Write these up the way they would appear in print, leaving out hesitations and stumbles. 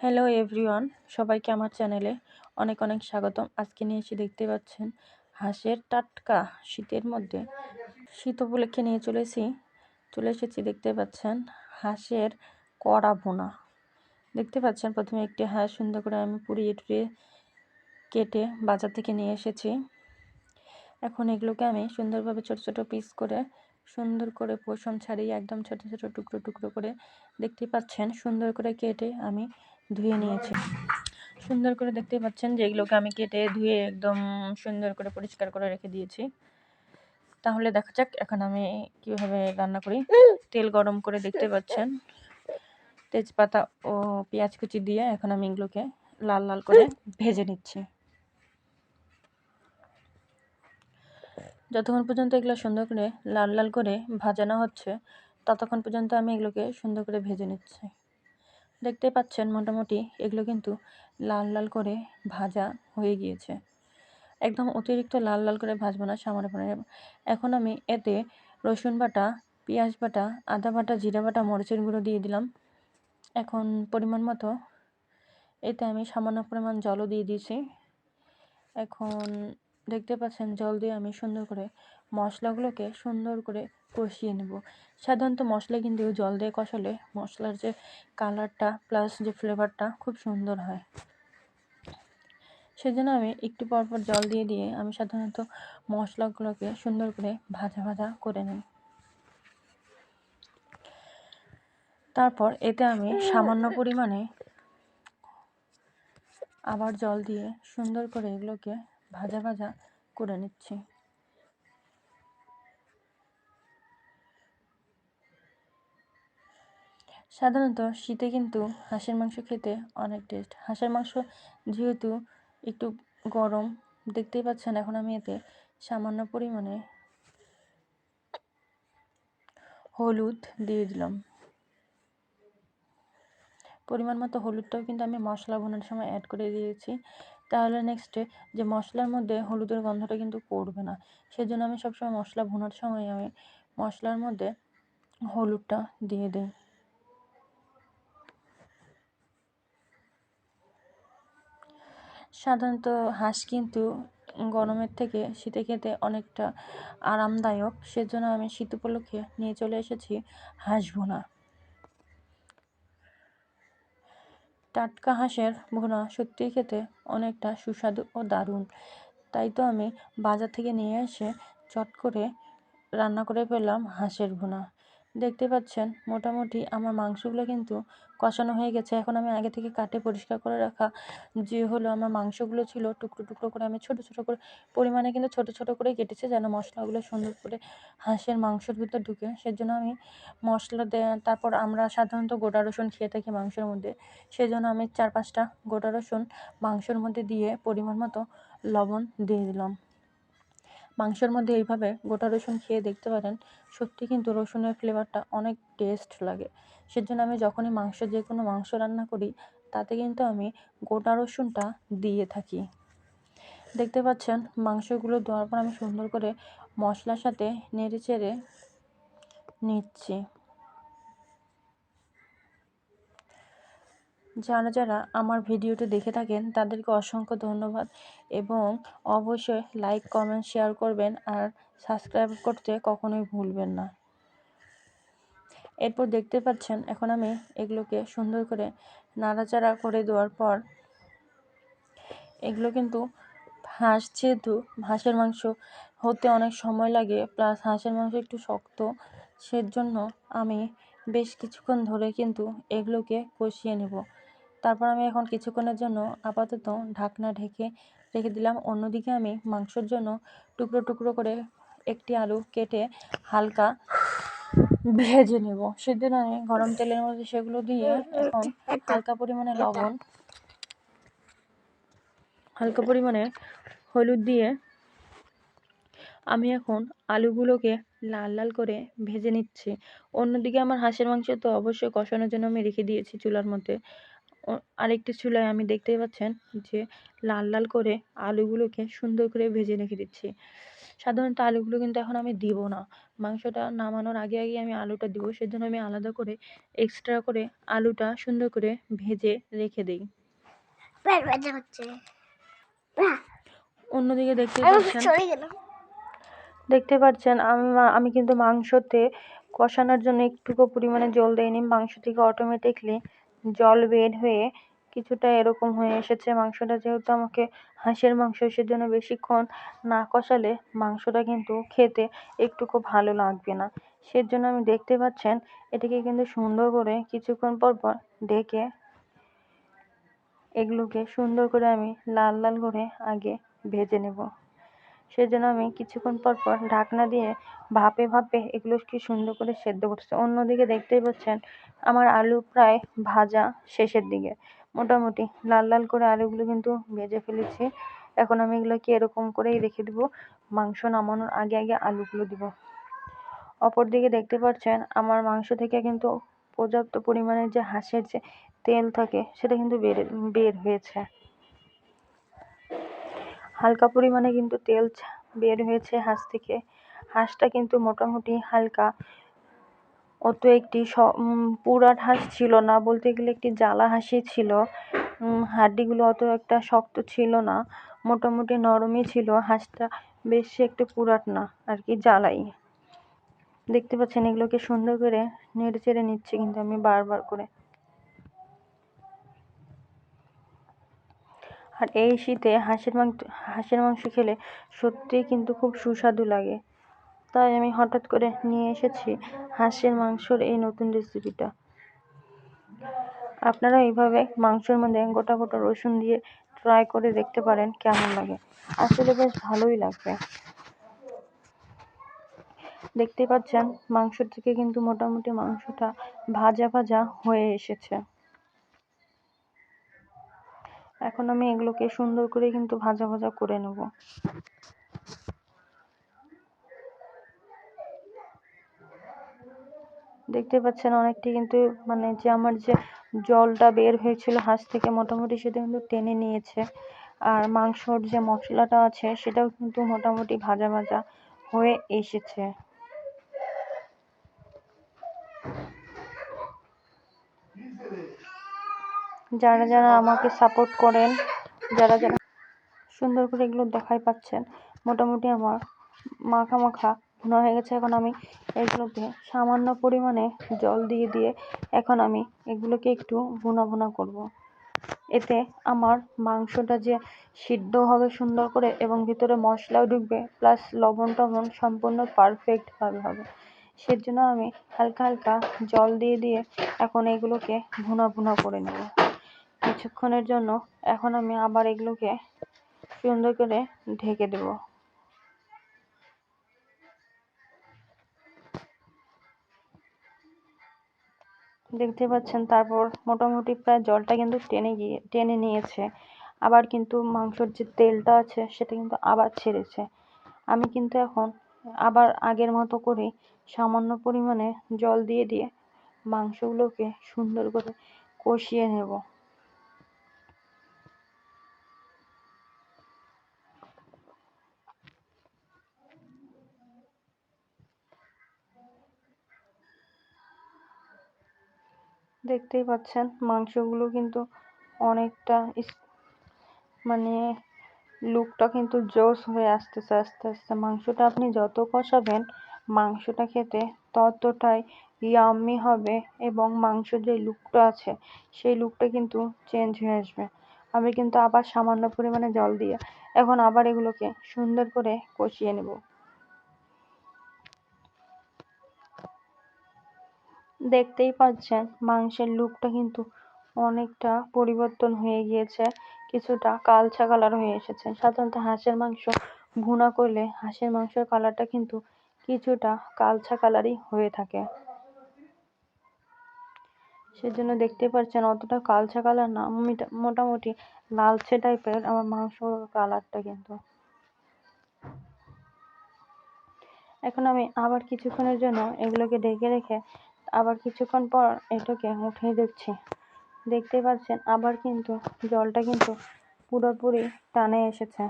Hello everyone, সবাইকে আমার চ্যানেলে অনেক অনেক স্বাগতম। আজকে নিয়ে এসে দেখতে পাচ্ছেন হাঁসের টাটকা শীতের মধ্যে শীত উপলক্ষে নিয়ে চলে এসেছি। দেখতে পাচ্ছেন হাঁসের কড়া ভুনা। দেখতে পাচ্ছেন প্রথমে একটি হাঁস সুন্দর করে আমি পুড়িয়ে টুড়িয়ে কেটে বাজার থেকে নিয়ে এসেছি। এখন এগুলোকে আমি সুন্দরভাবে ছোট ছোট পিস করে সুন্দর করে পোষণ ছাড়িয়ে একদম ছোট ছোট টুকরো টুকরো করে দেখতে পাচ্ছেন সুন্দর করে কেটে আমি ধুয়ে নিয়েছি। সুন্দর করে দেখতে পাচ্ছেন যে এগুলোকে আমি কেটে ধুয়ে একদম সুন্দর করে পরিষ্কার করে রেখে দিয়েছি। তাহলে দেখা যাক এখন আমি কিভাবে রান্না করি। তেল গরম করে দেখতে পাচ্ছেন তেজপাতা ও পেঁয়াজ কুচি দিয়ে এখন আমি এগুলোকে লাল লাল করে ভেজে নিচ্ছি। যতক্ষণ পর্যন্ত এগুলো সুন্দর করে লাল লাল করে ভাজানো হচ্ছে ততক্ষণ পর্যন্ত আমি এগুলোকে সুন্দর করে ভেজে নিচ্ছি। দেখতে পাচ্ছেন মোটামুটি এগুলো কিন্তু লাল লাল করে ভাজা হয়ে গিয়েছে। একদম অতিরিক্ত লাল লাল করে ভাজবো না, সামান্য পরিমাণে। এখন আমি এতে রসুন বাটা, পেঁয়াজ বাটা, আদা বাটা, জিরা বাটা, মরিচের গুঁড়ো দিয়ে দিলাম। এখন পরিমাণ মতো এতে আমি সামান্য পরিমাণ জলও দিয়ে দিয়েছি। এখন দেখতে পাচ্ছেন জল দিয়ে আমি সুন্দর করে মশলাগুলোকে সুন্দর করে কষিয়ে নেব। সাধারণত মশলা কিন্তু জল দিয়ে কষালে মশলার যে কালারটা প্লাস যে ফ্লেভারটা খুব সুন্দর হয়। সেজন্য আমি একটু পরপর জল দিয়ে দিয়ে আমি সাধারণত মশলাগুলোকে সুন্দর করে ভাজা ভাজা করে নিই। তারপর এতে আমি সামান্য পরিমাণে আবার জল দিয়ে সুন্দর করে এগুলোকে ভাজা ভাজা করে নিচ্ছি। সাধারণত শীতে কিন্তু হাঁসের মাংস খেতে অনেক টেস্ট। হাঁসের মাংস যেহেতু একটু গরম, দেখতেই পাচ্ছেন এখন আমি এতে সামান্য পরিমাণে হলুদ দিয়ে দিলাম। পরিমাণ মতো হলুদটাও কিন্তু আমি মশলা ভুনার সময় অ্যাড করে দিয়েছি। তাহলে নেক্সটে যে মশলার মধ্যে হলুদের গন্ধটা কিন্তু পড়বে না। সেজন্য আমি সবসময় মশলা ভুনার সময় আমি মশলার মধ্যে হলুদটা দিয়ে দিই। সাধারণত হাঁস কিন্তু গরমের থেকে শীতে খেতে অনেকটা আরামদায়ক। সেজন্য আমি শীত উপলক্ষে নিয়ে চলে এসেছি হাঁস ভুনা। টাটকা হাঁসের ভুনা সত্যিই খেতে অনেকটা সুস্বাদু ও দারুণ। তাই তো আমি বাজার থেকে নিয়ে এসে চট করে রান্না করে ফেললাম হাঁসের ভুনা। দেখতে পাচ্ছেন মোটামুটি আমার মাংসগুলো কিন্তু কষানো হয়ে গেছে। এখন আমি আগে থেকে কাটে পরিষ্কার করে রাখা যে হলো আমার মাংসগুলো ছিল টুকরো টুকরো করে আমি ছোট ছোট করে পরিমাণে কিন্তু ছোট ছোট করে কেটেছি যেন মশলাগুলো সুন্দর করে হাঁসের মাংসের ভিতর ঢুকে। সেজন্য আমি মশলা তারপর আমরা সাধারণত গোটা রসুন খেয়ে থাকি মাংসের মধ্যে। সেজন্য আমি 4-5টা গোটা রসুন মাংসের মধ্যে দিয়ে পরিমাণ মতো লবণ দিয়ে দিলাম। মাংসের মধ্যে এইভাবে গোটা রসুন খেয়ে দেখতে পারেন, সত্যি কিন্তু রসুনের ফ্লেভারটা অনেক টেস্ট লাগে। সেজন্য আমি যখনই যে কোনো মাংস রান্না করি তাতে কিন্তু আমি গোটা রসুনটা দিয়ে থাকি। দেখতে পাচ্ছেন মাংসগুলো দেওয়ার পর আমি সুন্দর করে মশলার সাথে নেড়ে চেড়ে নিচ্ছি। যারা যারা আমার ভিডিওটি দেখে থাকেন তাদেরকে অসংখ্য ধন্যবাদ এবং অবশ্যই লাইক, কমেন্ট, শেয়ার করবেন আর সাবস্ক্রাইব করতে কখনোই ভুলবেন না। এরপর দেখতে পাচ্ছেন এখন আমি এগুলোকে সুন্দর করে নাড়াচাড়া করে দেওয়ার পর এগুলো কিন্তু যেহেতু হাঁসের মাংস হতে অনেক সময় লাগে প্লাস হাঁসের মাংস একটু শক্ত, সেজন্য আমি বেশ কিছুক্ষণ ধরে কিন্তু এগুলোকে কষিয়ে নেব। তারপর আমি এখন কিছুক্ষণের জন্য আপাতত ঢাকনা ঢেকে রেখে দিলাম। অন্যদিকে আমি মাংসের জন্য টুকরো টুকরো করে একটি আলু কেটে হালকা ভেজে নেব। সেদিন আমি গরম তেলের মধ্যে সেগুলো দিয়ে এখন হালকা পরিমাণে লবণ, হালকা পরিমাণে হলুদ দিয়ে আমি এখন আলুগুলোকে লাল লাল করে ভেজে নিচ্ছি। অন্যদিকে আমার হাঁসের মাংস তো অবশ্যই কষানোর জন্য আমি রেখে দিয়েছি চুলার মধ্যে। আরেকটি চুলায় আমি দেখতেই পাচ্ছেন যে লাল লাল করে আলুগুলোকে সুন্দর করে ভেজে রেখে দিচ্ছি। সাধারণত আলুগুলো কিন্তু এখন আমি দিব না, মাংসটা নামানোর আগে আগে আমি আলুটা দিব, সেজন্য আমি আলাদা করে এক্সট্রা করে আলুটা সুন্দর করে ভেজে রেখে দিই। অন্যদিকে দেখতে পাচ্ছেন আমি কিন্তু মাংসতে কষানোর জন্য একটুকু পরিমাণে জল দেইনি, মাংস থেকে অটোমেটিকলি জল বের হয়ে কিছুটা এরকম হয়ে এসেছে। মাংসটা যেহেতু আমাকে হাঁসের মাংস, সেজন্য বেশিক্ষণ না কষালে মাংসটা কিন্তু খেতে একটুকু ভালো লাগবে না। সেজন্য আমি দেখতে পাচ্ছেন এটাকে কিন্তু সুন্দর করে কিছুক্ষণ পর পর ঢেকে এগুলোকে সুন্দর করে আমি লাল লাল করে আগে ভেজে নেব। সেজন্য আমি কিছুক্ষণ পর পর ঢাকনা দিয়ে ভাপে ভাপে এগুলোকে সুন্দর করে সেদ্ধ করতেছি। অন্যদিকে দেখতেই পাচ্ছেন আমার আলু প্রায় ভাজা শেষের দিকে, মোটামুটি লাল লাল করে আলুগুলো কিন্তু ভেজে ফেলেছি। এখন আমি এগুলোকে এরকম করেই রেখে দেবো, মাংস নামানোর আগে আগে আলুগুলো দিব। অপরদিকে দেখতে পাচ্ছেন আমার মাংস থেকে কিন্তু পর্যাপ্ত পরিমাণে যে হাঁসের যে তেল থাকে সেটা কিন্তু বের হয়েছে, হালকা পরিমাণে কিন্তু তেল বের হয়েছে হাঁস থেকে। হাঁসটা কিন্তু মোটামুটি হালকা, অত একটি পুরাট হাঁস ছিল না, বলতে গেলে একটি জ্বালা হাঁসই ছিল। হাড্ডিগুলো অত একটা শক্ত ছিল না, মোটামুটি নরমই ছিল হাঁসটা, বেশি একটা পুরাট না আর কি, জ্বালাই। দেখতে পাচ্ছেন এগুলোকে সুন্দর করে নেড়ে চেড়ে নিচ্ছি কিন্তু আমি বারবার করে। আর এই শীতে হাঁসের মাংস খেলে সত্যিই কিন্তু খুব সুস্বাদু লাগে, তাই আমি হঠাৎ করে নিয়ে এসেছি হাঁসের মাংসর এই নতুন রেসিপিটা। আপনারা এইভাবে মাংসের মধ্যে গোটা গোটা রসুন দিয়ে ট্রাই করে দেখতে পারেন কেমন লাগে, আসলে বেশ ভালোই লাগবে। দেখতে পাচ্ছেন মাংস থেকে কিন্তু মোটামুটি মাংসটা ভাজা ভাজা হয়ে এসেছে। এখন আমি এগুলোকে সুন্দর করে কিন্তু ভাজা ভাজা করে নেব। দেখতে পাচ্ছেন অনেকটি কিন্তু মানে যে আমার যে জলটা বের হয়েছিল হাঁস থেকে, মোটামুটি সেটা কিন্তু টেনে নিয়েছে। আর মাংসর যে মশলাটা আছে সেটাও কিন্তু মোটামুটি ভাজা ভাজা হয়ে এসেছে। যারা যারা আমাকে সাপোর্ট করেন, যারা যারা সুন্দর করে এগুলো দেখাই পাচ্ছেন, মোটামুটি আমার মাখা মাখা ভুনা হয়ে গেছে। এখন আমি এগুলোকে সামান্য পরিমাণে জল দিয়ে দিয়ে এখন আমি এগুলোকে একটু ভুনা ভুনা করব। এতে আমার মাংসটা যে সিদ্ধ হবে সুন্দর করে এবং ভিতরে মশলাও ঢুকবে, প্লাস লবণ টবণ সম্পূর্ণ পারফেক্টভাবে হবে। সেজন্য আমি হালকা হালকা জল দিয়ে দিয়ে এখন এগুলোকে ভুনা ভুনা করে নেব কিছুক্ষণের জন্য। এখন আমি আবার এগুলোকে সুন্দর করে ঢেকে দেব। দেখতে পাচ্ছেন তারপর মোটামুটি প্রায় জলটা কিন্তু টেনে নিয়েছে, আবার কিন্তু মাংসর যে তেলটা আছে সেটা কিন্তু আবার ছেড়েছে। আমি কিন্তু এখন আবার আগের মতো করে সামান্য পরিমাণে জল দিয়ে দিয়ে মাংসগুলোকে সুন্দর করে কষিয়ে নেব। দেখতেই পাচ্ছেন মাংসগুলো কিন্তু অনেকটা মানে লুকটা কিন্তু জোস হয়ে আসতেছে আস্তে আস্তে। মাংসটা আপনি যত কষাবেন মাংসটা খেতে ততটাই ইয়াম্মি হবে এবং মাংসের যে লুকটা আছে সেই লুকটা কিন্তু চেঞ্জ হয়ে আসবে। আমি কিন্তু আবার সামান্য পরিমাণে জল দিয়ে এখন আবার এগুলোকে সুন্দর করে কষিয়ে নেব। দেখতেই পাচ্ছেন মাংসের লুকটা কিন্তু অনেকটা পরিবর্তন হয়ে গিয়েছে, কিছুটা কালচা কালার হয়ে এসেছে। সাধারণত হাঁসের মাংস ভুনা করলে হাঁসের মাংসের কালারটা কিন্তু কিছুটা কালচা কালারই হয়ে থাকে, সেজন্য দেখতে পাচ্ছেন অতটা কালচা কালার না, মোটামুটি লালচে টাইপের আমার মাংস কালারটা কিন্তু। এখন আমি আবার কিছুক্ষণের জন্য এগুলোকে ঢেকে রেখে আবার কিছুক্ষণ পর এটাকে উঠিয়ে দিচ্ছি। দেখতে পাচ্ছেন আবার কিন্তু জলটা কিন্তু পুরোপুরি টানে এসেছে।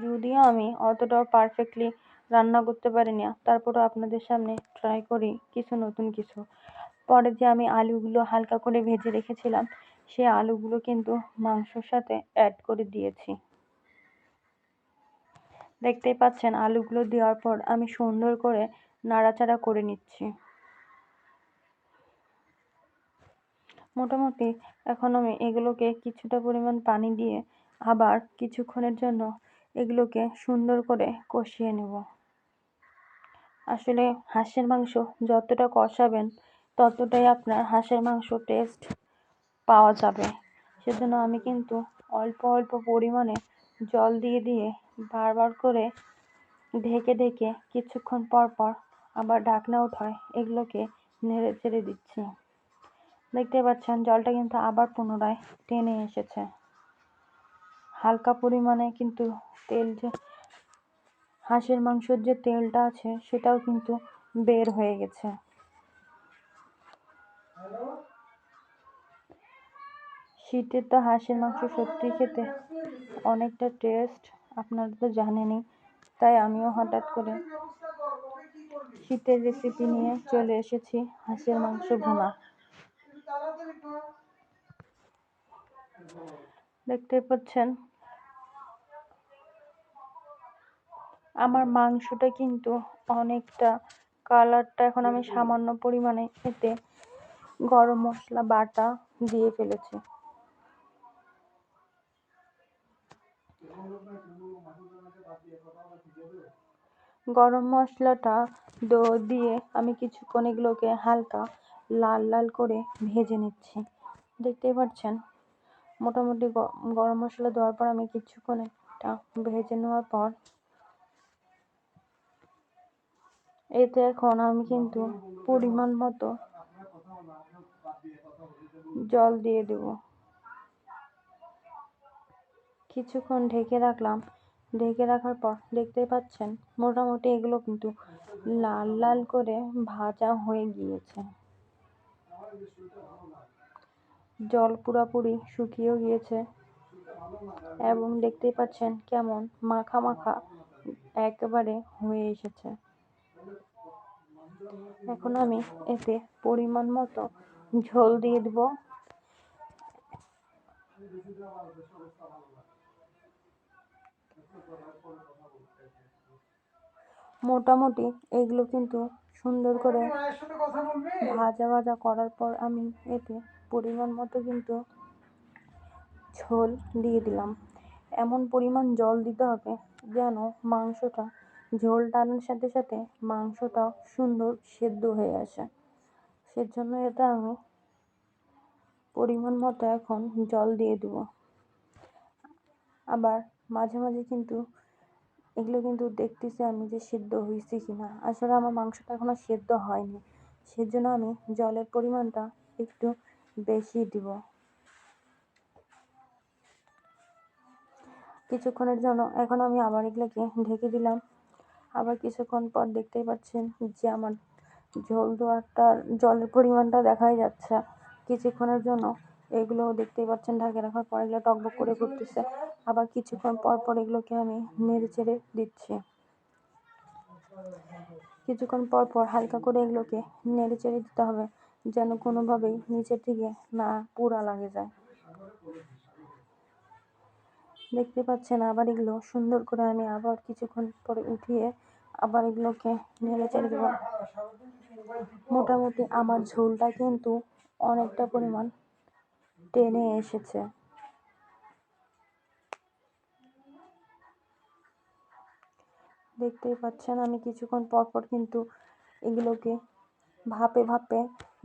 যদিও আমি অতটাও পারফেক্টলি রান্না করতে পারি না, তারপরও আপনাদের সামনে ট্রাই করি কিছু নতুন কিছু। পরে যে আমি আলুগুলো হালকা করে ভেজে রেখেছিলাম, সেই আলুগুলো কিন্তু মাংসর সাথে অ্যাড করে দিয়েছি। দেখতেই পাচ্ছেন আলুগুলো দেওয়ার পর আমি সুন্দর করে নাড়াচাড়া করে নিচ্ছি। মোটামুটি এখন আমি এগুলোকে কিছুটা পরিমাণ পানি দিয়ে আবার কিছুক্ষণের জন্য এগুলোকে সুন্দর করে কষিয়ে নেব। আসলে হাঁসের মাংস যতটা কষাবেন ততটাই আপনার হাঁসের মাংস টেস্ট পাওয়া যাবে। সেজন্য আমি কিন্তু অল্প অল্প পরিমাণে জল দিয়ে দিয়ে বারবার করে ঢেকে ঢেকে কিছুক্ষণ পর পর আবার ঢাকনা উঠায় এগুলোকে নেড়ে চেড়ে দিচ্ছি। দেখতে পাচ্ছেন জলটা কিন্তু আবার পুনরায় টেনে এসেছে। হালকা পরিমাণে কিন্তু তেল, যে হাঁসের মাংসের যে তেলটা আছে সেটাও কিন্তু বের হয়ে গেছে। শীতের তো হাঁসের মাংস সত্যি খেতে অনেকটা টেস্ট, আপনারা তো জানেনই। তাই আমিও হঠাৎ করে শীতের রেসিপি নিয়ে চলে এসেছি হাঁসের মাংস ভুনা। দেখতে পাচ্ছেন আমার মাংসটা কিন্তু অনেকটা কালারটা, এখন আমি সামান্য পরিমাণে এতে গরম মশলা বাটা দিয়ে ফেলেছি। গরম মশলাটা দিয়ে আমি কিছুক্ষণ এগুলোকে হালকা লাল লাল করে ভেজে নিচ্ছি। দেখতেই পাচ্ছেন মোটামুটি গরম মশলা দেওয়ার পর আমি কিছুক্ষণ এটা ভেজে নেওয়ার পর এতে এখন আমি কিন্তু পরিমাণ মতো জল দিয়ে দেব। কিছুক্ষণ ঢেকে রাখলাম। ঢেকে রাখার পর দেখতেই পাচ্ছেন মোটামুটি এগুলো কিন্তু লাল লাল করে ভাজা হয়ে গিয়েছে। জল পুরোপুরি শুকিয়েও গিয়েছে এবং দেখতেই পাচ্ছেন কেমন মাখা মাখা একেবারে হয়ে এসেছে। এখন আমি এতে পরিমাণ মতো ঝোল দিয়ে দেব। মোটামুটি এগুলো কিন্তু সুন্দর করে ভাজা ভাজা করার পর আমি এতে পরিমাণ মতো কিন্তু ঝোল দিয়ে দিলাম। এমন পরিমাণ জল দিতে হবে যেন মাংসটা ঝোল টানার সাথে সাথে মাংসটাও সুন্দর সেদ্ধ হয়ে আসে। সেজন্য এটা আমি পরিমাণ মতো এখন জল দিয়ে দেব। আবার মাঝে মাঝে কিন্তু এগুলো কিন্তু দেখতেছি আমি যে সিদ্ধ হয়েছে কিনা। আসলে আমার মাংসটা এখনো সেদ্ধ হয়নি, সেজন্য আমি জলের পরিমাণটা একটু বেশি দিব। কিছুক্ষণের জন্য এখন আমি আবার এগুলোকে ঢেকে দিলাম। আবার কিছুক্ষণ পর দেখতেই পাচ্ছেন যে আমার ঝোল দেওয়াটার জলের পরিমাণটা দেখাই যাচ্ছে। কিছুক্ষণের জন্য এগুলো দেখতেই পাচ্ছেন ঢাকে রাখার পর এগুলো টকবক করে ফুটতেছে। আবার কিছুক্ষণ পর পর এগুলোকে আমি নেড়ে চেড়ে দিচ্ছি। কিছুক্ষণ পর পর হালকা করে এগুলোকে নেড়ে চেড়ে দিতে হবে যেন কোনোভাবেই নিচের দিকে না পোড়া লাগে যায়। দেখতে পাচ্ছেন আবার এগুলো সুন্দর করে আমি আবার কিছুক্ষণ পরে উঠিয়ে আবার এগুলোকে নেড়ে চেড়ে দেবো। মোটামুটি আমার ঝোলটা কিন্তু অনেকটা পরিমাণ টেনে এসেছে। দেখতেই পাচ্ছেন আমি কিছুক্ষণ পর পর কিন্তু এগুলোকে ভাপে ভাপে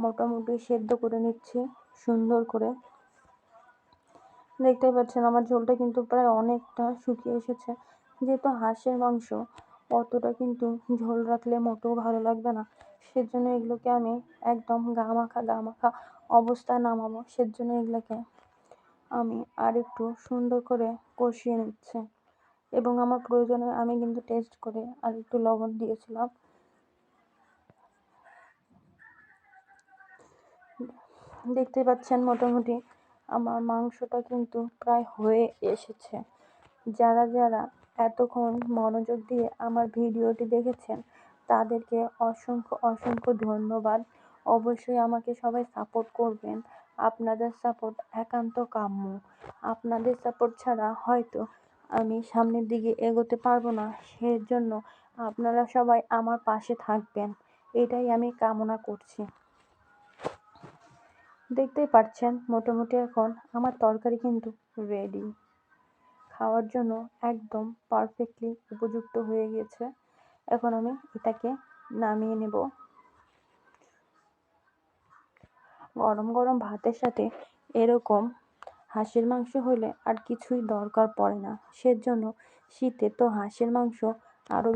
মোটামুটি সেদ্ধ করে নিচ্ছি সুন্দর করে। দেখতেই পাচ্ছেন আমার ঝোলটা কিন্তু প্রায় অনেকটা শুকিয়ে এসেছে। যেহেতু হাঁসের মাংস অতটা কিন্তু ঝোল রাখলে মোটেও ভালো লাগবে না, সেজন্য এগুলোকে আমি একদম গা মাখা অবস্থায় নামাবো। সেজন্য এগুলোকে আমি আর একটু সুন্দর করে কষিয়ে নিচ্ছি এবং আমার প্রয়োজনে আমি কিন্তু টেস্ট করে আর একটু লবণ দিয়েছিলাম। দেখতে পাচ্ছেন মোটামুটি আমার মাংসটা কিন্তু প্রায় হয়ে এসেছে। যারা যারা এতক্ষণ মনোযোগ দিয়ে আমার ভিডিওটি দেখেছেন তাদেরকে অসংখ্য অসংখ্য ধন্যবাদ। অবশ্যই আমাকে সবাই সাপোর্ট করবেন। আপনাদের সাপোর্ট একান্ত কাম্য। আপনাদের সাপোর্ট ছাড়া হয়তো আমি সামনের দিকে এগোতে পারবো না। সেজন্য আপনারা সবাই আমার পাশে থাকবেন, এটাই আমি কামনা করছি। দেখতেই পাচ্ছেন মোটামুটি এখন আমার তরকারি কিন্তু রেডি, খাওয়ার জন্য একদম পারফেক্টলি উপযুক্ত হয়ে গেছে। এখন আমি এটাকে নামিয়ে নেব। গরম গরম ভাতের সাথে এরকম হাঁসের মাংস হলে আর কিছুই দরকার পড়ে না। সেজন্য শীতে তো হাঁসের মাংস আরও